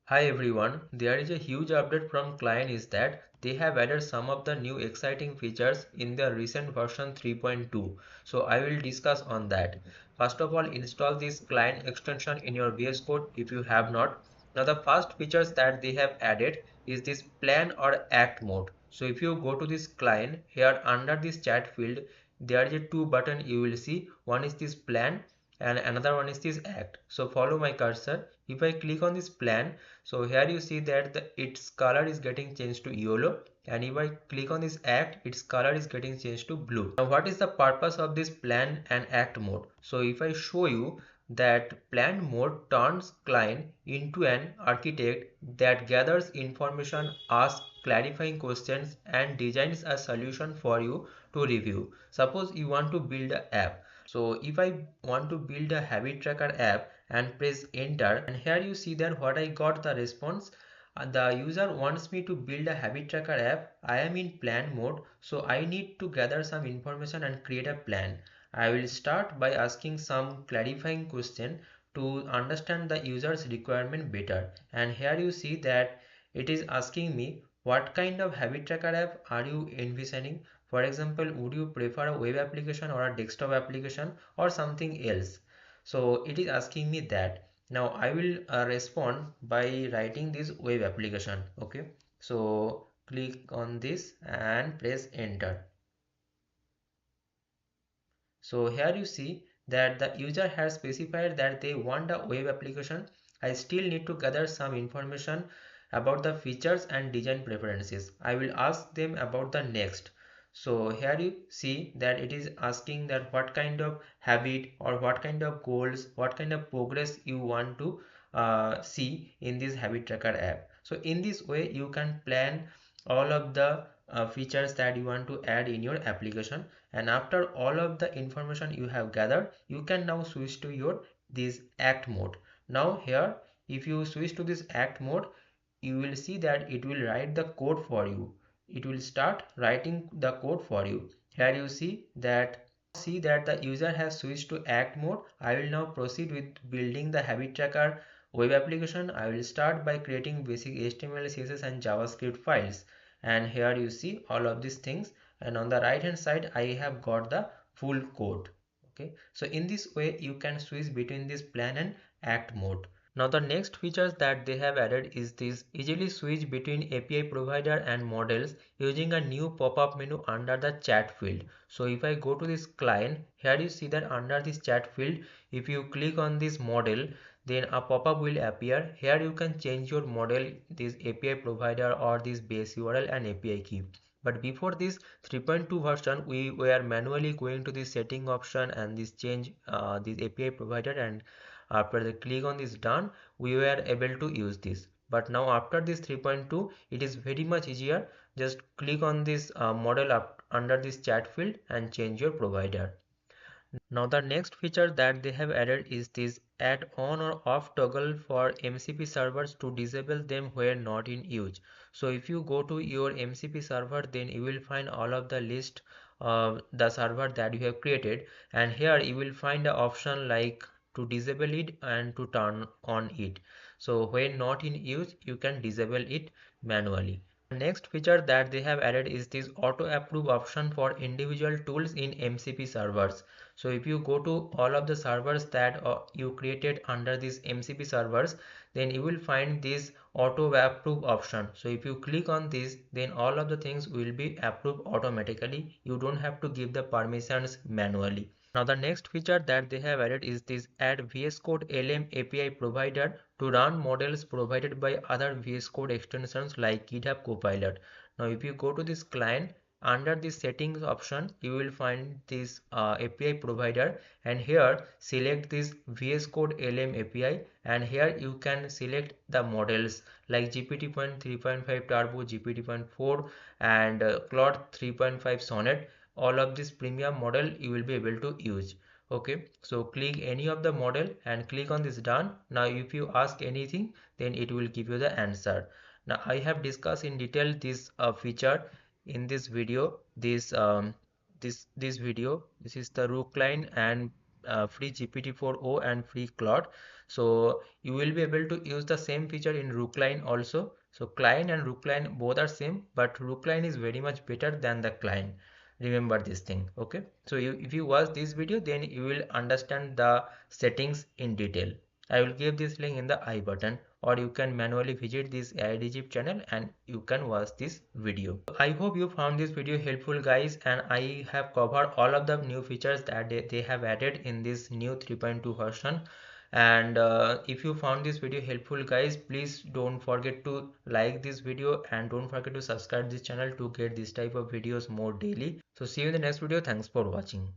Hi everyone, there is a huge update from Cline is that they have added some of the new exciting features in the recent version 3.2. So I will discuss on that. First of all, install this Cline extension in your VS Code if you have not. Now the first features that they have added is this plan or act mode. So if you go to this Cline, here under this chat field, there is a two button you will see. One is this plan and another one is this act. So follow my cursor. If I click on this plan, so here you see that its color is getting changed to yellow, and if I click on this act, its color is getting changed to blue. Now what is the purpose of this plan and act mode? So if I show you that plan mode turns client into an architect that gathers information, asks clarifying questions and designs a solution for you to review. Suppose you want to build an app. So if I want to build a habit tracker app and press enter, and here you see that what I got the response. The user wants me to build a habit tracker app. I am in plan mode, so I need to gather some information and create a plan. I will start by asking some clarifying question to understand the user's requirement better, and here you see that it is asking me what kind of habit tracker app are you envisioning. For example, would you prefer a web application or a desktop application or something else? So it is asking me that. Now I will respond by writing this web application. Okay, so click on this and press enter. So here you see that the user has specified that they want a web application. I still need to gather some information about the features and design preferences. I will ask them about the next. So here you see that it is asking that what kind of habit or what kind of goals, what kind of progress you want to see in this habit tracker app. So in this way you can plan all of the features that you want to add in your application, and after all of the information you have gathered, you can now switch to your this act mode. Now here, if you switch to this act mode, you will see that it will write the code for you. It will start writing the code for you. Here you see that the user has switched to act mode. I will now proceed with building the habit tracker web application. I will start by creating basic HTML, CSS and JavaScript files, and here you see all of these things, and on the right hand side I have got the full code. Okay, so in this way you can switch between this plan and act mode. Now the next features that they have added is this easily switch between API provider and models using a new pop-up menu under the chat field. So if I go to this client, here you see that under this chat field, if you click on this model, then a pop-up will appear. Here you can change your model, this API provider or this base URL and API key. But before this 3.2 version, we were manually going to the setting option and this change this API provider, and after the click on this done, we were able to use this. But now after this 3.2, it is very much easier. Just click on this model up under this chat field and change your provider. Now the next feature that they have added is this add on or off toggle for MCP servers to disable them where not in use. So if you go to your MCP server, then you will find all of the list of the server that you have created, and here you will find the option like to disable it and to turn on it. So when not in use, you can disable it manually. The next feature that they have added is this auto approve option for individual tools in MCP servers. So if you go to all of the servers that you created under these MCP servers, then you will find this auto approve option. So if you click on this, then all of the things will be approved automatically. You don't have to give the permissions manually. Now the next feature that they have added is this add VS Code LM API provider to run models provided by other VS Code extensions like GitHub Copilot. Now if you go to this client, under this settings option you will find this API provider, and here select this VS Code LM API, and here you can select the models like GPT-3.5 Turbo, GPT-4 and Claude 3.5 Sonnet. All of this premium model you will be able to use. Okay, so click any of the model and click on this done. Now if you ask anything, then it will give you the answer. Now I have discussed in detail this feature in this video. This is the root line and free GPT-4o and free Claude. So you will be able to use the same feature in Rookline also. So Cline and Rookline both are same, but Rookline is very much better than the Cline. Remember this thing, okay? So if you watch this video, then you will understand the settings in detail. I will give this link in the I button, or you can manually visit this AIDGIP channel and you can watch this video. I hope you found this video helpful guys, and I have covered all of the new features that they have added in this new 3.2 version. And if you found this video helpful guys, please don't forget to like this video and don't forget to subscribe this channel to get this type of videos more daily. So see you in the next video. Thanks for watching.